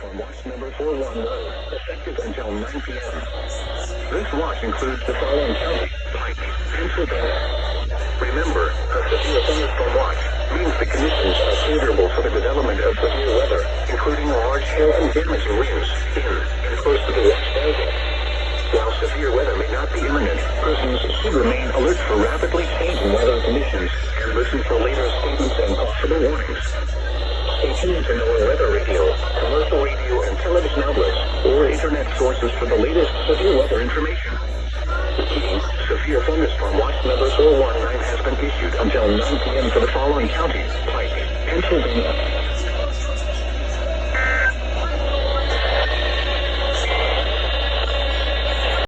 Thunderstorm Watch number 411, effective until 9 p.m. This watch includes the following counties: Pike, Pennsylvania. Remember, a severe thunderstorm watch means the conditions are favorable for the development of severe weather, including large hail and damaging winds in and close to the watch horizon. While severe weather may not be imminent, persons should remain alert for rapidly changing weather conditions and listen for later statements and possible warnings. Stay tuned to NOAA Weather Radio, commercial radio and television outlets, or internet sources for the latest severe weather information. Repeating, severe thunderstorm watch number 419 has been issued until 9 p.m. for the following counties: Pike, Pennsylvania.